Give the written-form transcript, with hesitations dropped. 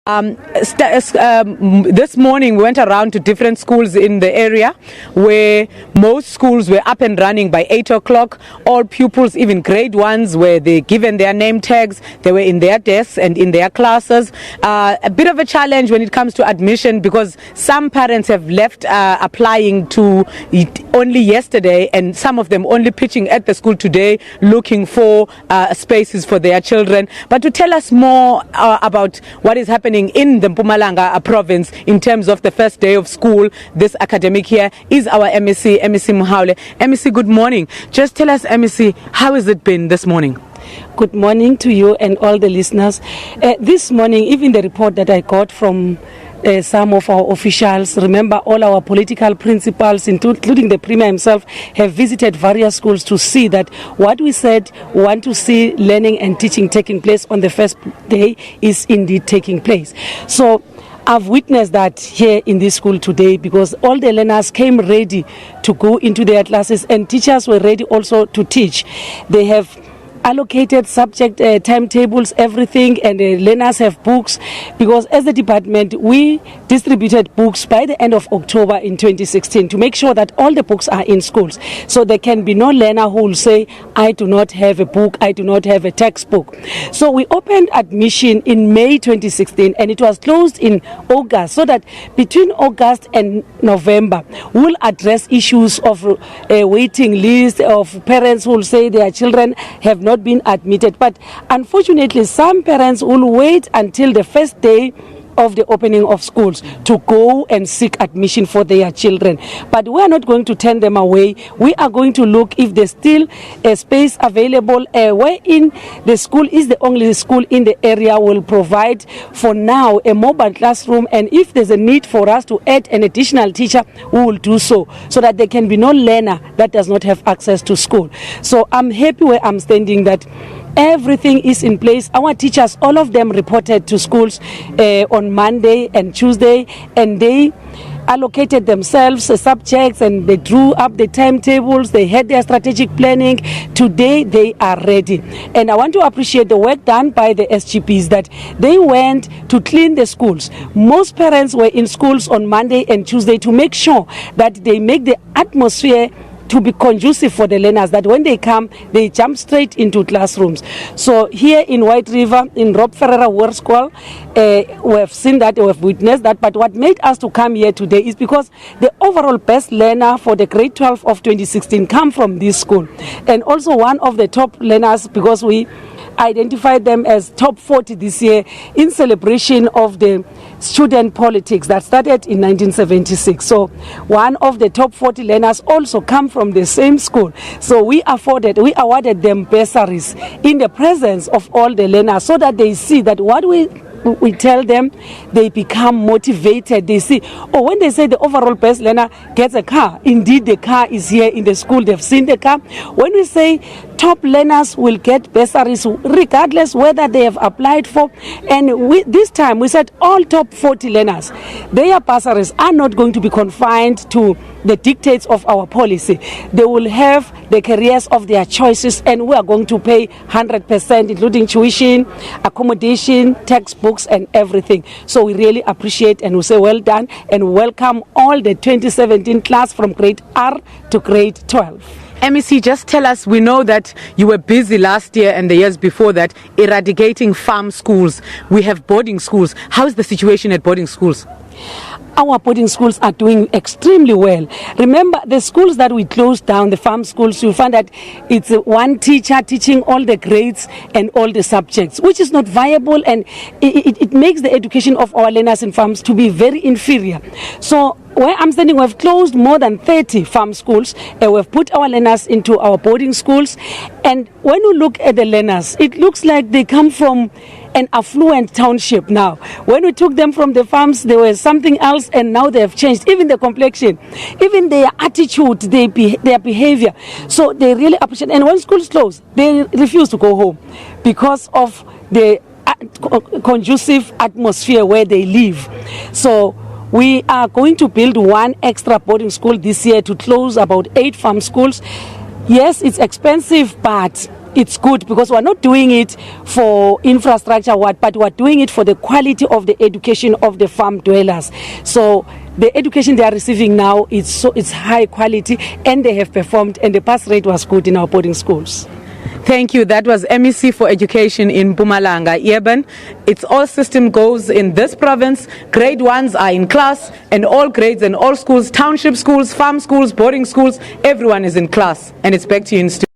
This morning we went around to different schools in the area where most schools were up and running by 8 o'clock. All pupils, even grade ones, were they given their name tags. They were in their desks and in their classes. A bit of a challenge when it comes to admission because some parents have left applying to it only yesterday, and some of them only pitching at the school today looking for spaces for their children. But to tell us more about what is happening in the Mpumalanga province in terms of the first day of school this academic year is our MEC Mhaule. MEC, good morning. Just tell us, MEC, how has it been this morning? Good morning to you and all the listeners. This morning, even the report that I got from some of our officials, remember all our political principals, including the Premier himself, have visited various schools to see that what we said we want to see learning and teaching taking place on the first day is indeed taking place. So I've witnessed that here in this school today because all the learners came ready to go into their classes and teachers were ready also to teach. They have allocated subject timetables, everything, and the learners have books because as the department we distributed books by the end of October in 2016 to make sure that all the books are in schools, so there can be no learner who will say I do not have a book, I do not have a textbook. So we opened admission in May 2016 and it was closed in August, so that between August and November we'll address issues of a waiting list of parents who will say their children have not been admitted. But unfortunately some parents will wait until the first day of the opening of schools to go and seek admission for their children. But we are not going to turn them away. We are going to look if there's still a space available wherein the school is the only school in the area will provide for now a mobile classroom, and if there's a need for us to add an additional teacher, we will do so that there can be no learner that does not have access to school. So I'm happy where I'm standing that everything is in place. Our teachers, all of them reported to schools on Monday and Tuesday, and they allocated themselves subjects and they drew up the timetables. They had their strategic planning. Today they are ready, and I want to appreciate the work done by the SGPs that they went to clean the schools. Most parents were in schools on Monday and Tuesday to make sure that they make the atmosphere to be conducive for the learners, that when they come, they jump straight into classrooms. So here in Witriver, in Rob Ferreira War School, we have seen that, we have witnessed that. But what made us to come here today is because the overall best learner for the grade 12 of 2016 come from this school. And also one of the top learners, because we identified them as top 40 this year in celebration of the student politics that started in 1976. So one of the top 40 learners also come from the same school. So we awarded them bursaries in the presence of all the learners so that they see that what we tell them, they become motivated. They see, when they say the overall best learner gets a car, indeed the car is here in the school. They've seen the car. When we say top learners will get bursaries regardless whether they have applied for, and this time we said all top 40 learners, their bursaries are not going to be confined to the dictates of our policy. They will have the careers of their choices, and we are going to pay 100%, including tuition, accommodation, textbooks, and everything. So we really appreciate and we say well done and welcome all the 2017 class from grade R to grade 12. MEC, just tell us, we know that you were busy last year and the years before that eradicating farm schools. We have boarding schools. How is the situation at boarding schools? Our boarding schools are doing extremely well. Remember, the schools that we closed down, the farm schools, you find that it's one teacher teaching all the grades and all the subjects, which is not viable, and it makes the education of our learners in farms to be very inferior. So where I'm standing, we've closed more than 30 farm schools, and we've put our learners into our boarding schools. And when you look at the learners, it looks like they come from an affluent township now. When we took them from the farms, they were something else, and now they have changed. Even the complexion, even their attitude, their behavior. So they really appreciate. And when schools close, they refuse to go home because of the conducive atmosphere where they live. So we are going to build one extra boarding school this year to close about 8 farm schools. Yes, it's expensive, but it's good because we're not doing it for infrastructure, but we're doing it for the quality of the education of the farm dwellers. So the education they are receiving now it's high quality, and they have performed, and the pass rate was good in our boarding schools. Thank you. That was MEC for Education in Mpumalanga. Eben, it's all system goes in this province. Grade 1s are in class, and all grades and all schools, township schools, farm schools, boarding schools, everyone is in class. And it's back to you in studio.